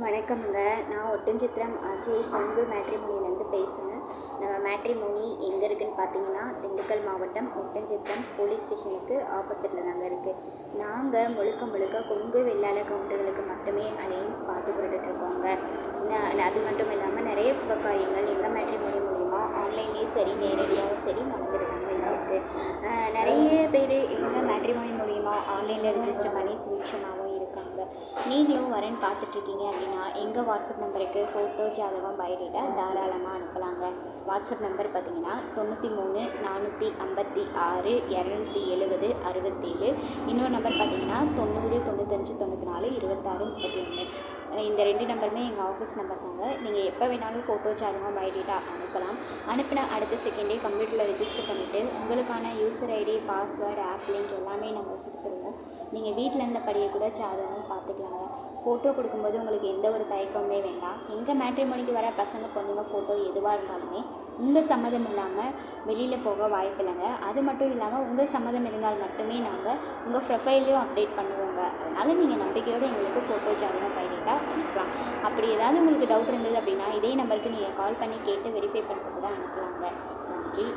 வணக்கம்ங்க. நான் ஒட்டன்சத்திரம் அஜய் கொங்கு மேட்ரிமோனிலேருந்து பேசுகிறேன். நம்ம மேட்ரிமோனி எங்கே இருக்குதுன்னு பார்த்தீங்கன்னா, திண்டுக்கல் மாவட்டம் ஒட்டன்சத்திரம் போலீஸ் ஸ்டேஷனுக்கு ஆப்போசிட்டில் தாங்க இருக்குது. நாங்கள் முழுக்க கொங்கு வெள்ளாள கவுண்டர்களுக்கு மட்டுமே அலையன்ஸ் பார்த்து கொடுத்துட்ருக்கோங்க. அது மட்டும் இல்லாமல் நிறைய சுபகாரியங்கள் எங்கள் மேட்ரிமோனி மூலிமா ஆன்லைன்லேயும் சரி நேரடியாகவும் சரி நடந்துட்டு தாங்க இருக்குது. நிறைய பேர் எங்கள் மேட்ரிமோனி மூலிமா ஆன்லைனில் ரிஜிஸ்டர் பண்ணி சுபிட்சமாகவும் இருக்காங்க. நீங்களும் வரேன்னு பார்த்துட்ருக்கீங்க அப்படின்னா எங்கள் வாட்ஸ்அப் நம்பருக்கு ஃபோட்டோ ஜாதகம் பயோடேட்டா தாராளமாக அனுப்பலாங்க. வாட்ஸ்அப் நம்பர் பார்த்தீங்கன்னா 93 456 270 67. இன்னொரு நம்பர் பார்த்தீங்கன்னா 90 95 94 26 31. இந்த 2 நம்பருமே எங்கள் ஆஃபீஸ் நம்பர் தாங்க. நீங்கள் எப்போ வேணாலும் ஃபோட்டோ ஜாதகம் பயோடேட்டா அனுப்பலாம். அனுப்பின அடுத்த செகண்டே கம்ப்யூட்டரில் ரெஜிஸ்டர் பண்ணிவிட்டு உங்களுக்கான user ID password app link எல்லாமே நாங்கள் கொடுத்துருவோம். நீங்கள் வீட்டில் இருந்தபடியே கூட ஜாதகம் பார்த்துக்கலாங்க. ஃபோட்டோ கொடுக்கும்போது உங்களுக்கு எந்த ஒரு தயக்கமுமே வேண்டாம். எங்கள் மேட்ரிமோனிக்கு வர பசங்க பொண்ணுங்க ஃபோட்டோ எதுவாக இருந்தாலுமே உங்கள் சம்மதம் இல்லாமல் வெளியில் போக வாய்ப்பு இல்லைங்க. அது மட்டும் இல்லாமல் உங்கள் சம்மதம் இருந்தால் மட்டுமே நாங்கள் உங்கள் ப்ரொஃபைல்லையும் அப்டேட் பண்ணுவோங்க. அதனால் நீங்கள் நம்பிக்கையோடு எங்களுக்கு ஃபோட்டோ ஜாதகம் பயோடேட்டா அனுப்பலாம். அப்படி ஏதாவது உங்களுக்கு டவுட் இருந்தது அப்படின்னா இதே நம்பருக்கு நீங்கள் கால் பண்ணி கேட்டு வெரிஃபை பண்ணிட்டு கூட அனுப்பலாங்க. நன்றி.